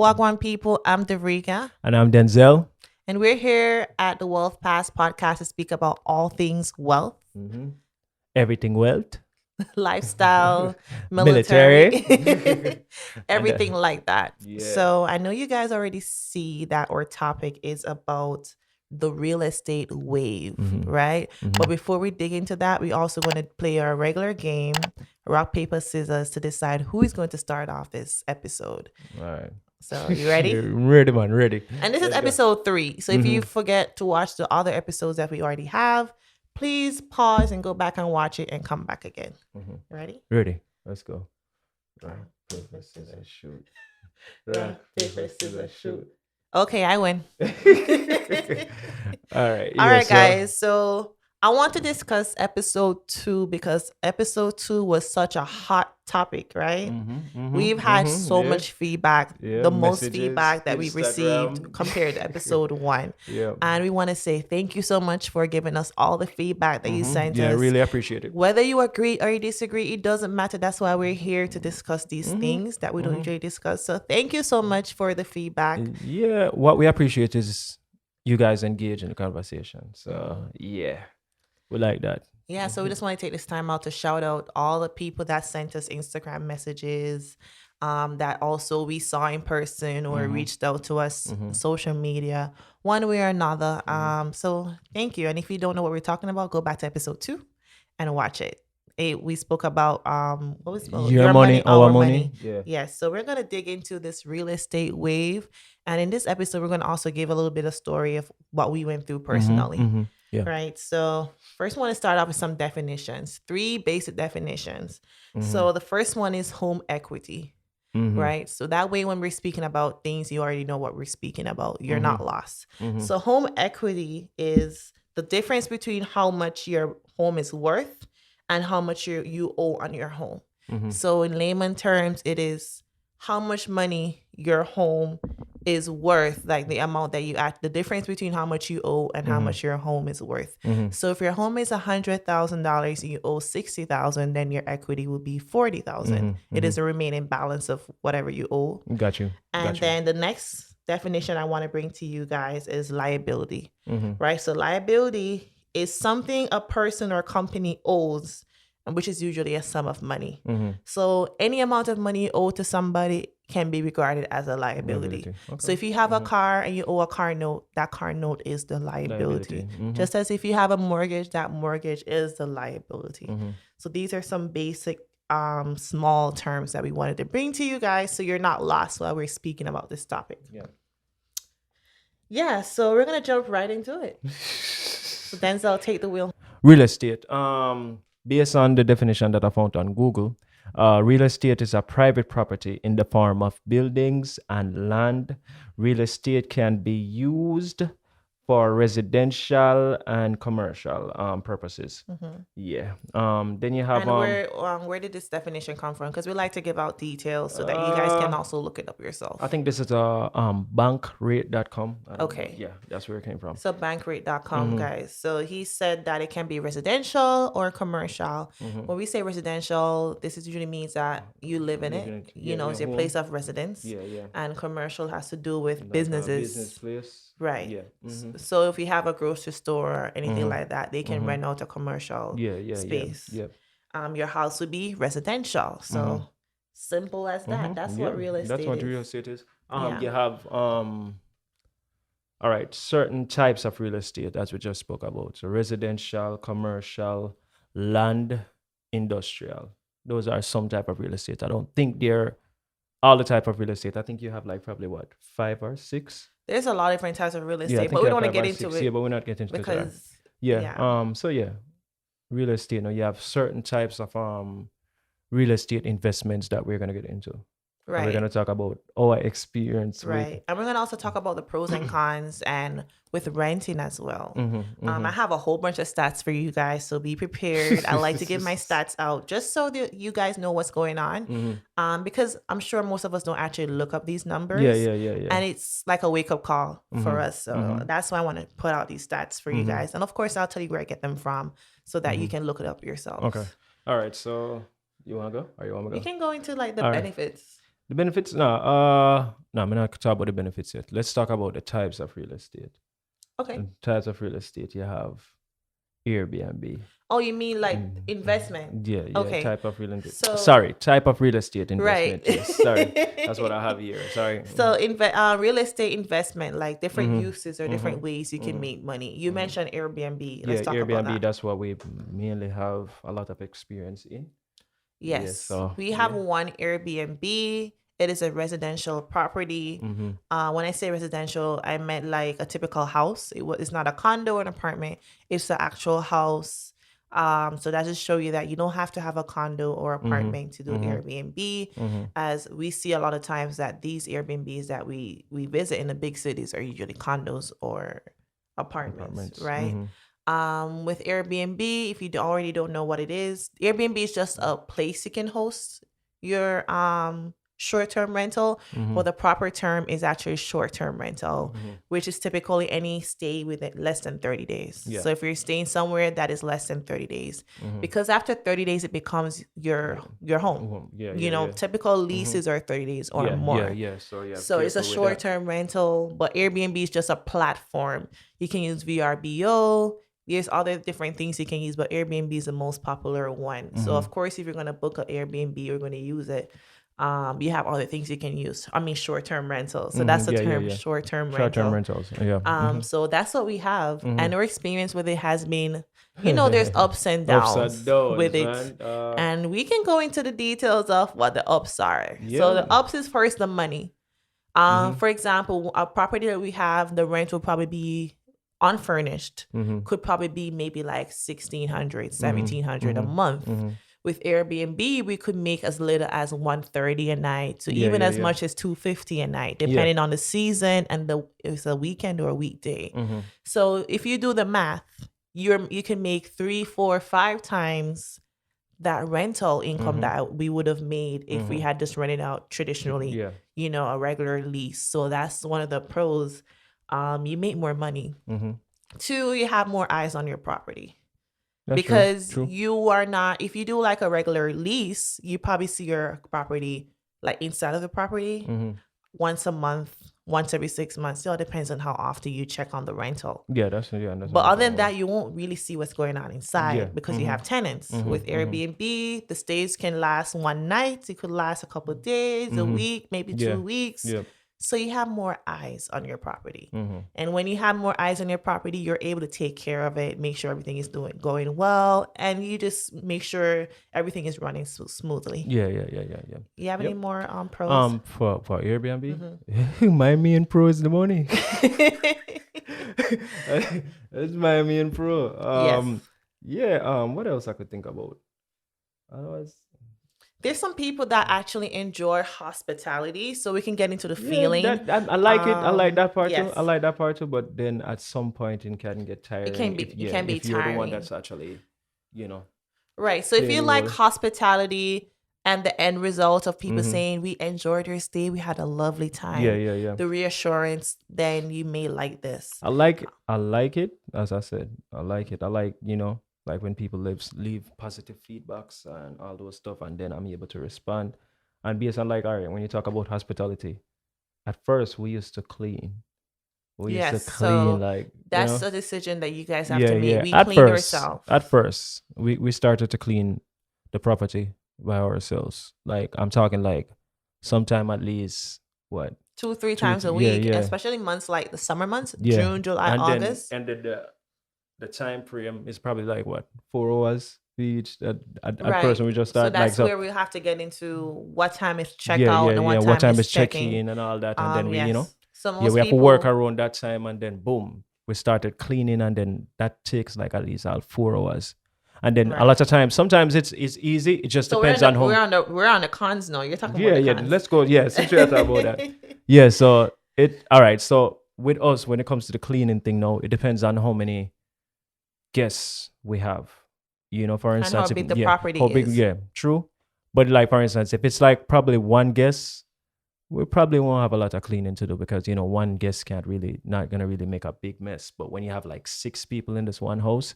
Wagwan people, I'm Devereka, And I'm Denzel. and we're here at the Wealth Pass podcast to speak about all things wealth, Mm-hmm. Everything wealth. lifestyle, Military. military, And, everything like that. yeah. So I know you guys already see that our topic is about the real estate wave, right? But before we dig into that, we also going to play our regular game, rock, paper, scissors, to decide who is going to start off this episode. All right. So you ready? Ready, man. Ready. And this is Let's go. episode 3. So if you forget to watch the other episodes that we already have, please pause and go back and watch it and come back again. Ready? Ready. Let's go. Rock, paper, scissors, shoot. Rock, paper, scissors, shoot. Okay, I win. All right. All right, guys. So I want to discuss episode 2 because episode 2 was such a hot topic, right? We've had so much feedback, the most messages, feedback that we received Instagram. compared to episode 1. Yeah. And we want to say thank you so much for giving us all the feedback that you sent Yeah, I us. really appreciate it. Whether you agree or you disagree, it doesn't matter. That's why we're here to discuss these things that we don't usually discuss. So thank you so much for the feedback. Yeah, what we appreciate is you guys engage in the conversation. So, yeah, we like that. Yeah, so we just want to take this time out to shout out all the people that sent us Instagram messages, that also we saw in person or reached out to us on social media, one way or another. So thank you. And if you don't know what we're talking about, go back to episode 2 and watch it. We spoke about what was it called? Your money, our money. Yeah. Yes. So we're gonna dig into this real estate wave, and in this episode, we're gonna also give a little bit of story of what we went through personally. Yeah. Right. So first, I want to start off with some definitions. 3 basic definitions. So the first one is home equity. Right. So that way, when we're speaking about things, you already know what we're speaking about. You're not lost. So home equity is the difference between how much your home is worth and how much you owe on your home. So in layman terms, it is how much money your home is worth, like the amount that you the difference between how much you owe and how much your home is worth. So if your home is $100,000 and you owe $60,000, then your equity will be $40,000. It is the remaining balance of whatever you owe. Got you. And then the next definition I want to bring to you guys is liability, right? So liability is something a person or company owes, which is usually a sum of money. So any amount of money you owe to somebody can be regarded as a liability. Okay. So if you have a car and you owe a car note, that car note is the liability. Just as if you have a mortgage, that mortgage is the liability. So these are some basic small terms that we wanted to bring to you guys so you're not lost while we're speaking about this topic. Yeah, so we're going to jump right into it. So Denzel, take the wheel. Real estate. Based on the definition that I found on Google, real estate is a private property in the form of buildings and land. Real estate can be used for residential and commercial purposes. Yeah. Then you have And where did this definition come from? Because we like to give out details so that you guys can also look it up yourself. I think this is bankrate.com. Okay. Yeah, that's where it came from. So bankrate.com, guys. So he said that it can be residential or commercial. When we say residential, this usually means that you live in it. You know, it's your place of residence. Yeah. And commercial has to do with Like, businesses. business place. Right. Yeah. So if you have a grocery store or anything like that, they can rent out a commercial space. Yeah. Your house would be residential. So simple as that. That's what real estate That's what is. real estate is. Yeah. You have all right, certain types of real estate as we just spoke about. So residential, commercial, land, industrial. Those are some type of real estate. I don't think they're all the type of real estate. I think you have like probably 5 or 6. There's a lot of different types of real I estate, think but we you don't have want to 5 get or into 6. it Yeah, but we're not getting into that. because Yeah. Real estate. Now you have certain types of real estate investments that we're gonna get into. And we're right. gonna talk about our experience Right. And we're going to also talk about the pros and cons and with renting as well. I have a whole bunch of stats for you guys, so be prepared. I like to give my stats out just so that you guys know what's going on. Because I'm sure most of us don't actually look up these numbers. Yeah. And it's like a wake-up call for us. So that's why I want to put out these stats for you guys. And of course, I'll tell you where I get them from so that you can look it up yourselves. Okay. All right. So you wanna go or you want me to You go? can go into like the All right. benefits. The benefits? No, I'm not talk about the benefits yet. Let's talk about the types of real estate. Okay. The types of real estate you have Airbnb. Oh, you mean like investment? Yeah, Okay. type of real estate. So Sorry, type of real estate right. investment. Yes, sorry. That's what I have here. Sorry. So real estate investment, like different uses or different ways you can mhm. make money. You mentioned Airbnb. Yeah, Let's talk about Airbnb, that. that's what we mainly have a lot of experience in. Yeah, Yes, so we have yeah. one Airbnb. It is a residential property. Mm-hmm. When I say residential, I meant like a typical house. It's not a condo or an apartment. It's the actual house. So that just show you that you don't have to have a condo or apartment to do Airbnb. As we see a lot of times that these Airbnbs that we visit in the big cities are usually condos or apartments, right? With Airbnb, if you already don't know what it is, Airbnb is just a place you can host your short-term rental, but the proper term is actually short-term rental, which is typically any stay within less than 30 days. Yeah. So if you're staying somewhere that is less than 30 days, because after 30 days it becomes your home. Yeah, You know, typical leases are 30 days or yeah, more. yeah. So yeah. So it's a careful with that. short-term rental, but Airbnb is just a platform. You can use VRBO. There's other different things you can use, but Airbnb is the most popular one. So of course, if you're gonna book an Airbnb, you're gonna use it. You have other things you can use. I mean, short-term rentals. So that's the term, short-term Short-term rental. rentals. Yeah. So that's what we have, and our experience with it has been, there's ups and downs, Ups and downs, with it, man. and we can go into the details of what the ups are. So Yeah. the ups is first the money. For example, a property that we have, the rent will probably be unfurnished, could probably be maybe like 1,600, 1,700 a month. With Airbnb, we could make as little as 130 a night to even as much as 250 a night, depending on the season and if it's a weekend or a weekday. So if you do the math, you can make 3, 4, 5 times that rental income that we would have made if we had just rented out traditionally, a regular lease. So that's one of the pros. You make more money. 2, you have more eyes on your property. That's because true. you are not, if you do like a regular lease, you probably see your property like inside of the property once a month, once every 6 months. It all depends on how often you check on the rental. Yeah, that's But other than that, you won't really see what's going on inside because you have tenants. Mm-hmm. With Airbnb, the stays can last one night. It could last a couple of days, a week, maybe 2 weeks. Yeah. So you have more eyes on your property. And when you have more eyes on your property, you're able to take care of it, make sure everything is going well, and you just make sure everything is running smoothly. Yeah. You have any more pros? For Airbnb, my main pro is the money. That's my main pro. What else I could think about? Otherwise, there's some people that actually enjoy hospitality, so we can get into the feeling. I like it. I like that part yes. too. I like that part too. But then at some point it can get tiring. It can be if you're tiring. the one that's actually, right. So if you like hospitality and the end result of people saying we enjoyed our stay, we had a lovely time. Yeah. The reassurance, then you may like this. I like it. As I said, I like it. I like like when people leave positive feedbacks and all those stuff, and then I'm able to respond. And based on all right, when you talk about hospitality, at first we used to clean. We used to clean, so that's a decision that you guys have to make. Yeah. We cleaned ourselves. At first, we started to clean the property by ourselves. Like I'm talking like sometime at least 2, 3 times a week, especially months like the summer months, June, July, August. And then the time frame is probably like 4 hours each at first when we just start. So that's where we have to get into what time is checkout and what time is check-in and all that, and then we so we have to work around that time, and then boom, we started cleaning, and then that takes like at least 4 hours. And then a lot of times, sometimes it's easy. It just depends on how. We're on the cons now. You're talking about the cons. Let's go. Yeah, since we're talking about that. So all right. So with us, when it comes to the cleaning thing now, it depends on how many guests we have. For instance, and how big the property is. Yeah, true. But like for instance, if it's like probably one guest, we probably won't have a lot of cleaning to do because one guest not gonna really make a big mess. But when you have like 6 people in this one house,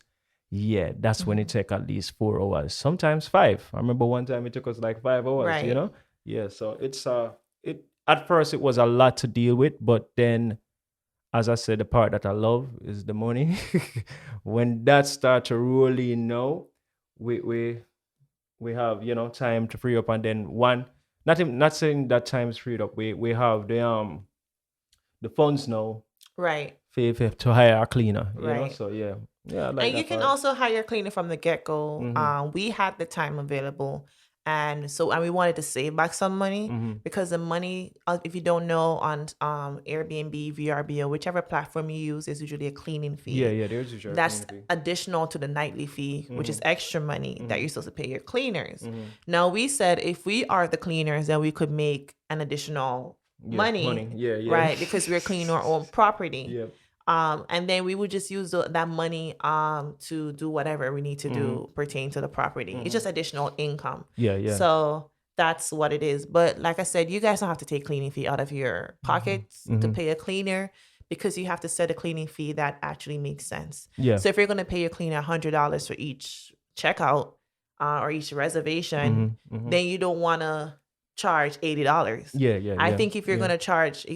that's when it take at least 4 hours, sometimes 5. I remember one time it took us like 5 hours. Right. So it's at first it was a lot to deal with, but then, as I said, the part that I love is the money. When that start to roll in now, we have, time to free up, and then not saying that time is freed up. We have the funds now Right. to hire a cleaner, Right. So yeah, I like And that you can part. also hire a cleaner from the get go. We had the time available, and we wanted to save back some money because the money, if you don't know, on Airbnb, VRBO, whichever platform you use, is usually a cleaning fee. Yeah, there's usually a That's cleaning fee. additional to the nightly fee, which is extra money that you're supposed to pay your cleaners. Now we said if we are the cleaners, then we could make an additional money. Yeah. Right, because we're cleaning our own property. Yeah. And then we would just use that money to do whatever we need to do pertain to the property. It's just additional income. Yeah. So that's what it is. But like I said, you guys don't have to take cleaning fee out of your pockets to pay a cleaner, because you have to set a cleaning fee that actually makes sense. Yeah. So if you're going to pay your cleaner $100 for each checkout or each reservation, then you don't want to charge $80. Yeah. I think if they're going to charge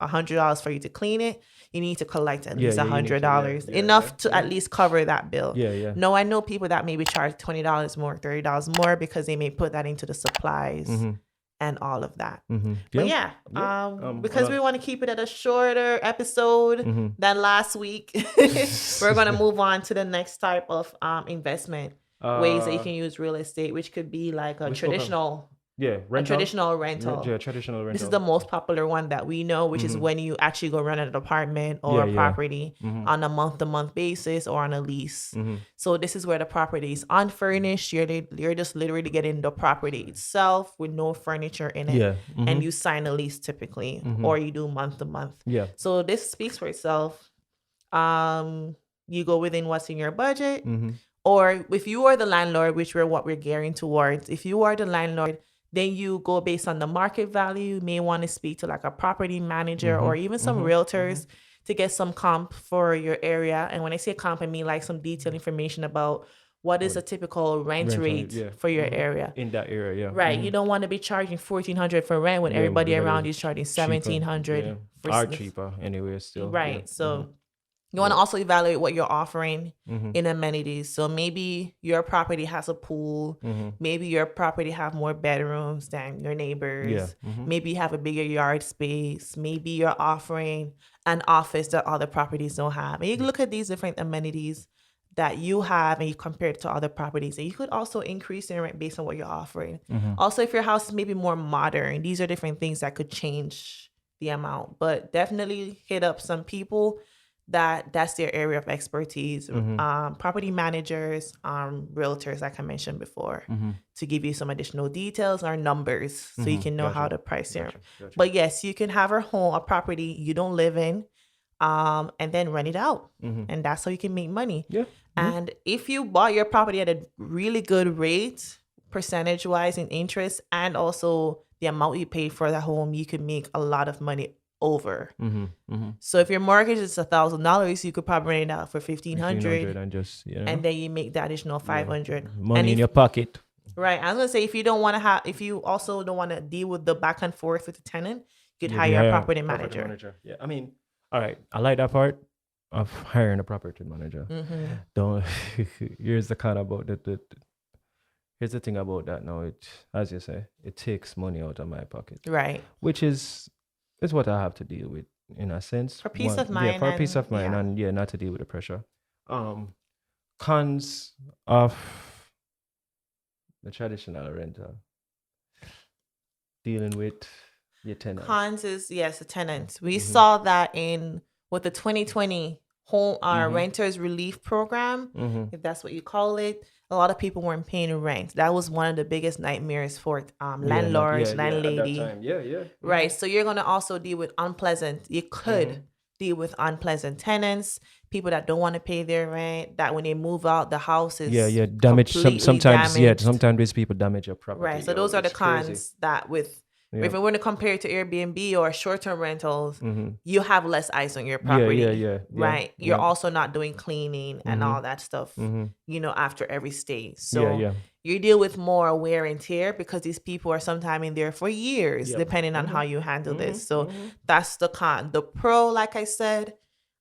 $100 for you to clean it, you need to collect at least $100, enough to at least cover that bill. Yeah. No, I know people that maybe charge $20 more, $30 more, because they may put that into the supplies and all of that. But because we want to keep it at a shorter episode than last week, we're going to move on to the next type of investment ways that you can use real estate, which could be like a traditional traditional rental. Yeah, traditional rental. This is the most popular one that we know, which is when you actually go rent an apartment or a property on a month-to-month basis or on a lease. So this is where the property is unfurnished. You're just literally getting the property itself with no furniture in it. And you sign a lease typically, or you do month-to-month. Yeah. So this speaks for itself. You go within what's in your budget. Or if you are the landlord, which what we're gearing towards, if you are the landlord, then you go based on the market value. You may want to speak to like a property manager or even some realtors to get some comp for your area. And when I say comp, I mean like some detailed information about what is a typical rent rate for your area. In that area, Right. You don't want to be charging $1,400 for rent when everybody around you is charging $1,700. Are cheaper anyway still. Right. So you want to also evaluate what you're offering in amenities. So maybe your property has a pool. Maybe your property have more bedrooms than your neighbors. Maybe you have a bigger yard space. Maybe you're offering an office that other properties don't have. And you can look at these different amenities that you have and you compare it to other properties. And you could also increase your rent based on what you're offering. Also, if your house is maybe more modern, these are different things that could change the amount. But definitely hit up some people that's their area of expertise. Property managers, realtors, like I mentioned before, to give you some additional details or numbers so you can know how to price it. But yes, you can have a property you don't live in, and then rent it out. And that's how you can make money. And if you bought your property at a really good rate, percentage-wise in interest, and also the amount you paid for the home, you could make a lot of money over. So if your mortgage is $1,000, you could probably rent it out for $1,500 and just and then you make the additional $500 money in your pocket. Right. I was gonna say, if you also don't want to deal with the back and forth with the tenant, you could hire a property manager. Yeah, I mean, all right, I like that part of hiring a property manager. Don't. Here's the kind about here's the thing about that. Now, it, as you say, it takes money out of my pocket. Right. Which is what I have to deal with in a sense. For peace of mind. Yeah, for peace of mind, and not to deal with the pressure. Cons of the traditional rental. Dealing with your tenants. Cons is the tenants. We saw that with the 2020 home renters relief program, if that's what you call it. A lot of people weren't paying rent. That was one of the biggest nightmares for landlords, landlady. At that time. Right. So you're gonna also deal with you could deal with unpleasant tenants, people that don't want to pay their rent, that when they move out, the house is damaged. Sometimes damaged. sometimes these people damage your property. Right. So those are the cons that with If we want to compare it to Airbnb or short-term rentals, you have less eyes on your property. Right? You're also not doing cleaning and all that stuff, after every stay. So you deal with more wear and tear because these people are sometimes in there for years, depending on how you handle this. So that's the con. The pro, like I said,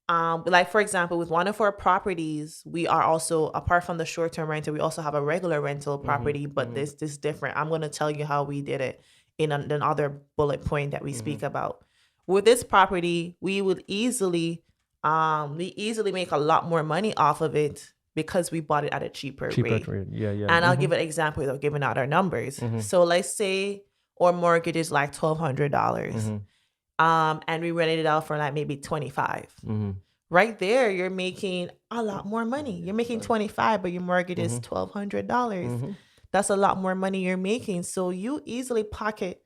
like for example, with one of our properties, we are also, apart from the short-term rental, we also have a regular rental property, but this is different. I'm going to tell you how we did it in another bullet point that we speak about. With this property, we would easily make a lot more money off of it because we bought it at a cheaper rate. And I'll give an example without giving out our numbers. So let's say our mortgage is like $1,200. And we rented it out for like maybe $25. Right there, you're making a lot more money. You're making $25, but your mortgage is $1,200. That's a lot more money you're making. So you easily pocket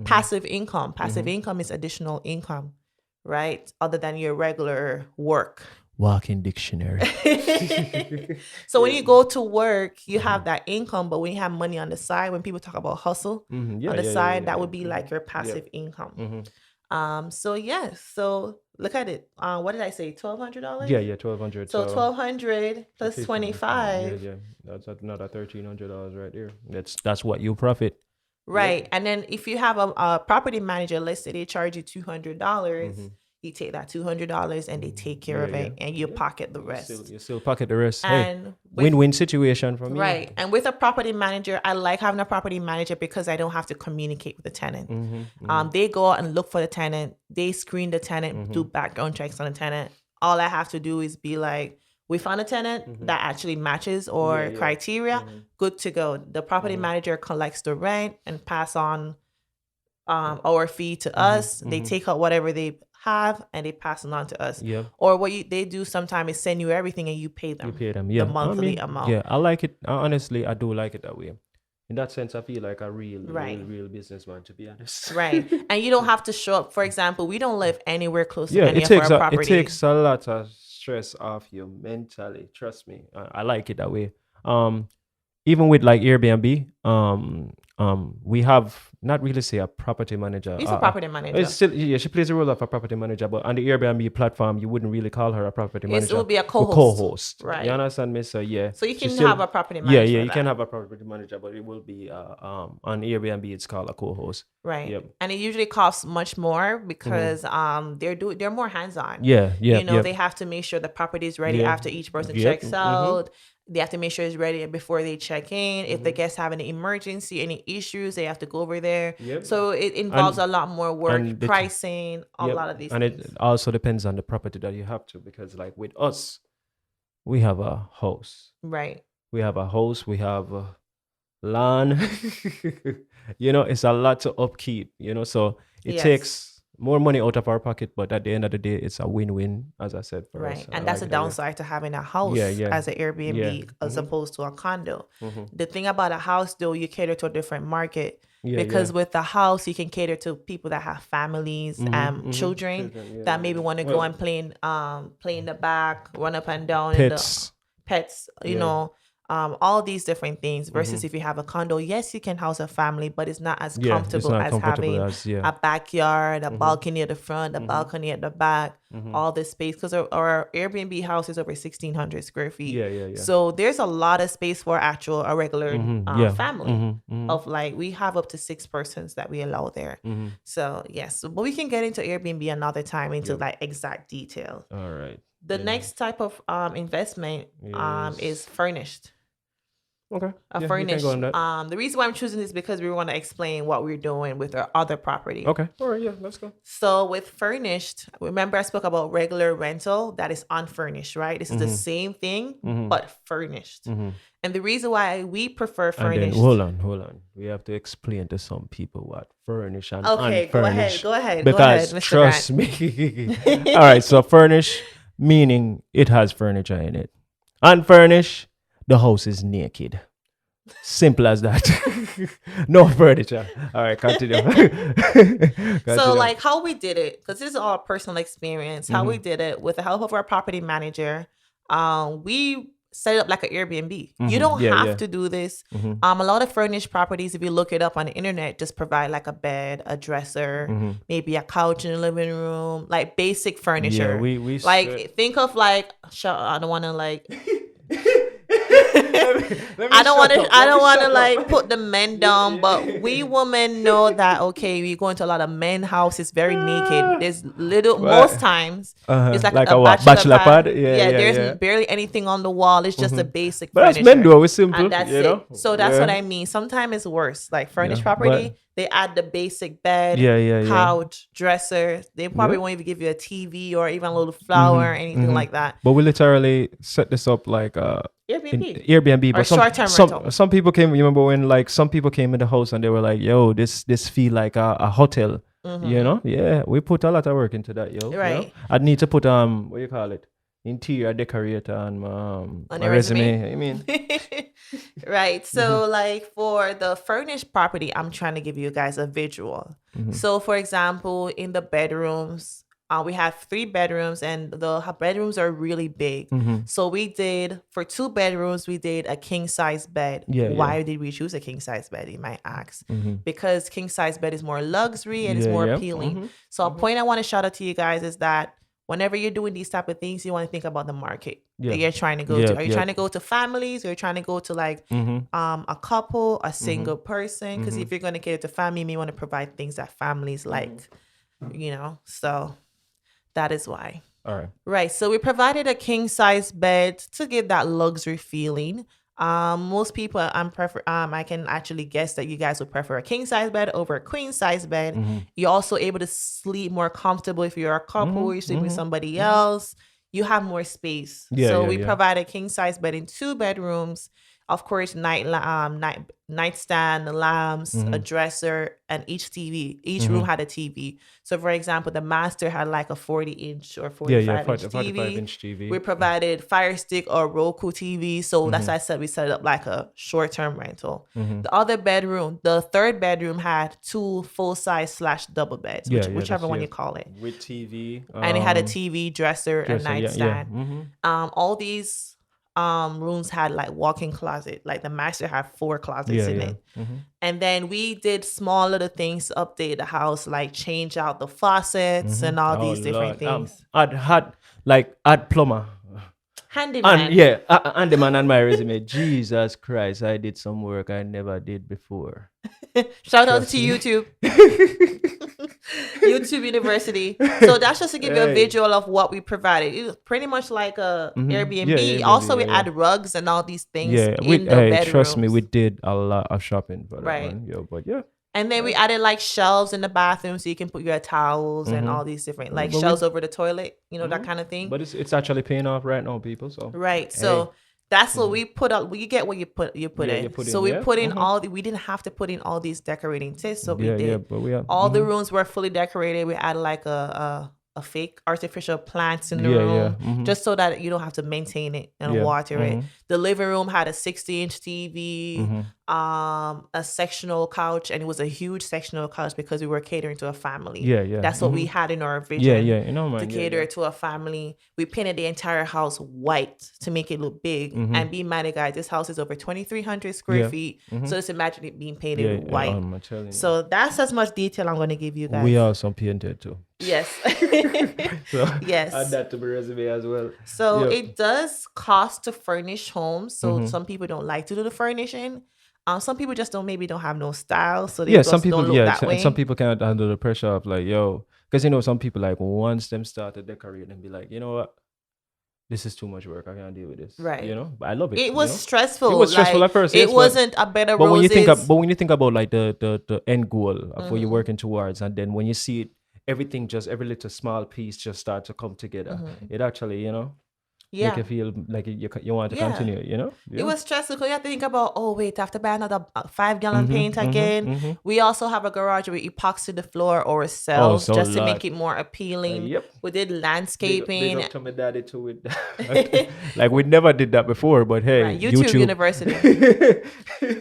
passive income. Passive income is additional income, right? Other than your regular work. Walking dictionary. So when you go to work, you have that income, but when you have money on the side, when people talk about hustle on the side, that would be like your passive income. So look at it. What did I say? $1,200? Yeah, $1,200. So $1,200 plus 25. Yeah. That's another $1,300 right there. That's what you profit. Right. And then if you have a property manager, let's say they charge you $200, you take that $200 and they take care of it, and you pocket the rest. You still pocket the rest. And hey, win-win situation for me. Right. And with a property manager, I like having a property manager because I don't have to communicate with the tenant. They go out and look for the tenant. They screen the tenant, do background checks on the tenant. All I have to do is be like, we found a tenant that actually matches our criteria. Good to go. The property manager collects the rent and pass on our fee to us. They take out whatever they have and they pass it on to us. Or what they do sometimes is send you everything and you pay them. The monthly amount. Yeah, I like it. Honestly, I do like it that way. In that sense, I feel like a real businessman, to be honest. Right. And you don't have to show up. For example, we don't live anywhere close to any of our properties. It takes a lot of stress off you mentally. Trust me. I like it that way. Even with like Airbnb, we have not really say a property manager. He's a property manager. It's still, she plays the role of a property manager, but on the Airbnb platform, you wouldn't really call her a property manager. It would be a co-host. Co-host. Right. You understand me? So yeah. So you can have a property manager. Yeah, you can have a property manager, but it will be on Airbnb. It's called a co-host. Right. Yep. And it usually costs much more because they're more hands-on. Yeah. They have to make sure the property is ready after each person checks out. They have to make sure it's ready before they check in. If the guests have any emergency, any issues, they have to go over there. So it involves a lot more work, pricing, a lot of these things. And it also depends on the property that you have to, because like with us, we have a house. Right. We have a house. We have a lawn. It's a lot to upkeep, so it takes more money out of our pocket, but at the end of the day, it's a win-win, as I said, for us. Right. And that's a downside to having a house as an Airbnb as opposed to a condo. The thing about a house, though, you cater to a different market because with the house, you can cater to people that have families, children that maybe want to go and play in the back, run up and down. Pets, all these different things versus if you have a condo, yes, you can house a family, but it's not as comfortable as having a backyard, a balcony at the front, a balcony at the back, all this space, because our Airbnb house is over 1,600 square feet. So there's a lot of space for a regular family of like, we have up to 6 persons that we allow there. So yes, but we can get into Airbnb another time into like exact detail. All right. The next type of investment is furnished. Okay. Furnished. The reason why I'm choosing this is because we want to explain what we're doing with our other property. Okay. All right. Yeah. Let's go. So with furnished, remember I spoke about regular rental, that is unfurnished, right? This is the same thing, but furnished. And the reason why we prefer furnished. And then, hold on. We have to explain to some people what furnished and unfurnished. Go ahead. Because Mr. trust me. All right. So furnished, meaning it has furniture in it. Unfurnished, the house is naked. Simple as that. No furniture. All right, continue. So like how we did it, because this is all personal experience, how we did it with the help of our property manager. We set it up like an Airbnb. You don't have to do this. A lot of furnished properties, if you look it up on the internet, just provide like a bed, a dresser, maybe a couch in the living room, like basic furniture. Yeah, we like think of like I don't want to like Let me I don't want shut to. up. I Let don't me want to shut up. like put the men down, but we women know that okay, we go into a lot of men houses very naked. There's little most times it's like a what? bachelor Pad? pad. Yeah, There's barely anything on the wall. It's just a basic But that's furniture. men do. It's simple. And that's you it. know? So that's what I mean. Sometimes it's worse. Like furnished Yeah, property, but- they add the basic bed, Yeah. couch, dresser. They probably Yeah. won't even give you a TV or even a little flower or anything like that. But we literally set this up like Airbnb. Airbnb. Or But short-term rental. some people came. You remember when like some people came in the house and they were like, "Yo, this feel like a hotel." You know? Yeah, we put a lot of work into that, yo. You know? Right. I'd need to put what do you call it? Interior decorator on my your resume. I mean, Right. So like for the furnished property, I'm trying to give you guys a visual. So for example, in the bedrooms, we have 3 bedrooms and the bedrooms are really big. So we did, for 2 bedrooms, we did a king size bed. Yeah, Why did we choose a king size bed, you might ask? Because king size bed is more luxury and it's Yeah, more yeah. appealing. So a point I want to shout out to you guys is that whenever you're doing these type of things, you want to think about the market that you're trying to go to. Are you trying to go to families, or are you trying to go to like a couple, a single person? Because if you're going to cater to family, you may want to provide things that families like, you know. So that is why. all right. Right. So we provided a king size bed to give that luxury feeling. Most people I can actually guess that you guys would prefer a king size bed over a queen size bed. You're also able to sleep more comfortable if you're a couple, you sleep with somebody else. You have more space. So we provide a king size bed in 2 bedrooms. Of course, nightstand, lamps, a dresser, and each TV. Each room had a TV. So, for example, the master had like a 40-inch or 45-inch 45-inch TV. We provided Fire Stick or Roku TV. So that's why I said we set it up like a short-term rental. The other bedroom, the 3rd bedroom, had 2 full-size / double beds, whichever one you call it. With TV. And it had a TV, dresser, and nightstand. Yeah. All these rooms had like walk-in closet. Like the master had 4 closets in it. And then we did small little things to update the house, like change out the faucets and all these different things. Add plumber. Handyman. Handyman on my resume. Jesus Christ, I did some work I never did before. Shout out to YouTube. YouTube University. So that's just to give you a visual of what we provided. It was pretty much like a Airbnb. Also, we add rugs and all these things in the bedrooms. Trust me, we did a lot of shopping for that one. Yo, but yeah. And then we added like shelves in the bathroom so you can put your towels and all these different like shelves over the toilet, you know, that kind of thing. But it's actually paying off right now, people. So So that's what we put up. You get what you put in. We put in we didn't have to put in all these decorating tips. So we did. Yeah, but we have all the rooms were fully decorated. We added like a fake artificial plants in the room just so that you don't have to maintain it and water it. The living room had a 60-inch TV, a sectional couch, and it was a huge sectional couch because we were catering to a family. That's what we had in our vision. You know, man, to cater to a family. We painted the entire house white to make it look big. And be mad, guys, this house is over 2,300 square feet. So just imagine it being painted white. I'm telling you. So that's as much detail I'm going to give you guys. We are some painted too. Yes. So yes. add that to my resume as well. So it does cost to furnish homes. So some people don't like to do the furnishing. Some people just don't have no style. So they just some people don't look that way. some people can't handle the pressure of like, yo, because you know some people like once them start to decorate and be like, you know what, this is too much work. I can't deal with this. Right. You know, but I love it. It was stressful. It was stressful at first. It wasn't a bed of roses. When you think about like the end goal of what you're working towards, and then when you see it, everything just every little small piece just start to come together. It actually, you know, make you feel like you want to continue, you know? It was stressful because you have to think about, oh, wait, I have to buy another 5-gallon paint again. We also have a garage where we epoxy the floor ourselves just to make it more appealing. We did landscaping. Big up to my daddy too with that. Like we never did that before, but hey, YouTube University.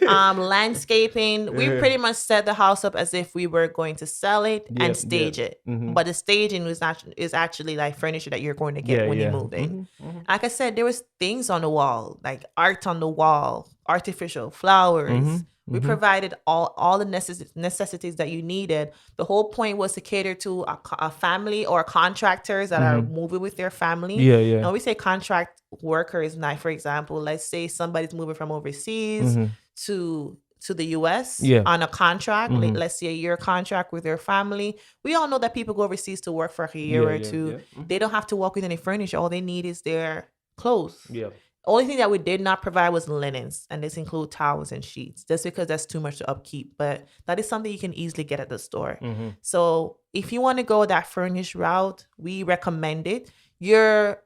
Landscaping. We pretty much set the house up as if we were going to sell it and stage it. But the staging is actually like furniture that you're going to get when you move in. Like I said, there was things on the wall, like art on the wall, artificial flowers. We provided all the necessities that you needed. The whole point was to cater to a family or contractors that are moving with their family. Yeah, yeah. And we say contract workers, like for example, let's say somebody's moving from overseas to the US on a contract, let's say a year contract with their family. We all know that people go overseas to work for a year or two. They don't have to walk with any furniture. All they need is their clothes. Yeah. Only thing that we did not provide was linens, and this include towels and sheets, just because that's too much to upkeep. But that is something you can easily get at the store. So if you want to go that furnished route, we recommend it. Your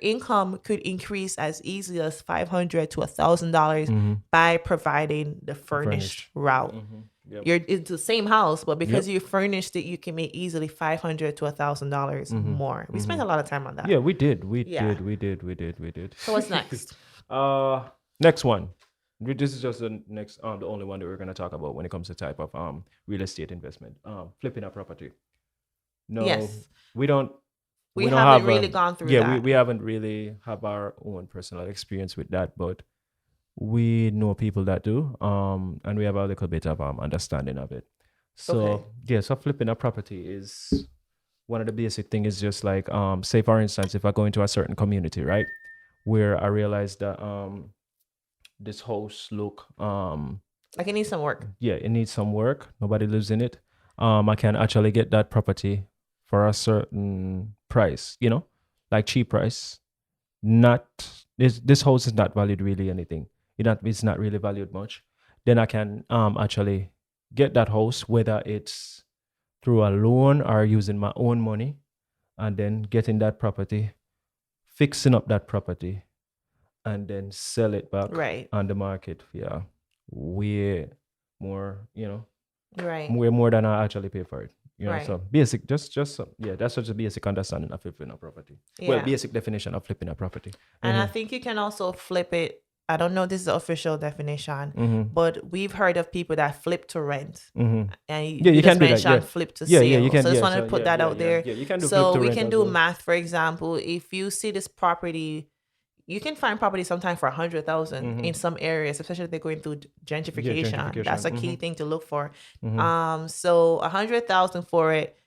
income could increase as easily as $500 to $1,000 by providing the furnished route. Yep. You're it's the same house, but because you furnished it, you can make easily $500 to $1,000 more. We spent a lot of time on that. Yeah, we did. We did. So what's next? Next one. This is just the next, the only one that we're going to talk about when it comes to type of real estate investment. Flipping a property. No, Yes. we don't. We don't haven't have really gone through yeah, that. we haven't really have our own personal experience with that, but we know people that do, and we have a little bit of understanding of it. So so flipping a property is one of the basic things. Is just like say for instance, if I go into a certain community, right, where I realize that this house look like it needs some work. Yeah, it needs some work. Nobody lives in it. I can actually get that property for a certain price, like cheap price. Not this house is not valued really anything. It's not really valued much. Then I can actually get that house, whether it's through a loan or using my own money, and then getting that property, fixing up that property, and then sell it back on the market. Yeah, way more, way more than I actually pay for it. So basic, just that's such a basic understanding of flipping a property. Yeah. Well, basic definition of flipping a property. And I think you can also flip it. I don't know if this is the official definition, but we've heard of people that flip to rent. And you can do that. mentioned flip to sale. You can. So I just wanted to put that out there. Yeah, you can do so flip to we rent can as do well. math. For example, if you see this property, you can find property sometimes for $100,000 in some areas, especially if they're going through gentrification. That's a key thing to look for. So $100,000 for it,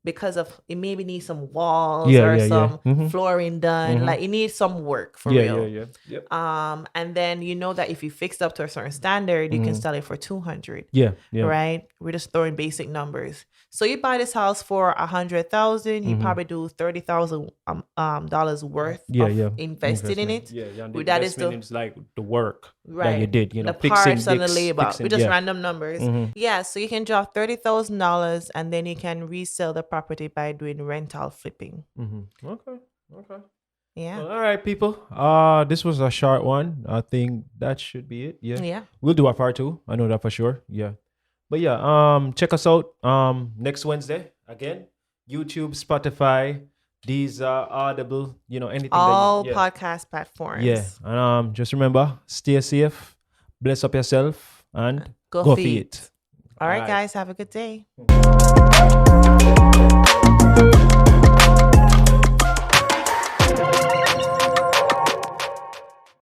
because of it maybe needs some walls or some flooring done. Like it needs some work for real. Yep. And then you know that if you fix up to a certain standard, you can sell it for $200. Yeah. Right? We're just throwing basic numbers. So you buy this house for $100,000, you probably do $30,000 dollars worth of invested in it. Yeah. With that is it's like the work that you did, the fixing parts and the labor. We just random numbers. Mm-hmm. Yeah, so you can drop $30,000 and then you can resell the property by doing rental flipping. Okay. Yeah. Well, all right, people. This was a short one. I think that should be it. Yeah. We'll do a part 2. I know that for sure. Yeah. But yeah, check us out next Wednesday again. YouTube, Spotify, these are Audible, anything. All podcast platforms. Yeah. And just remember, stay safe, bless up yourself, and go feed. All right, guys, have a good day.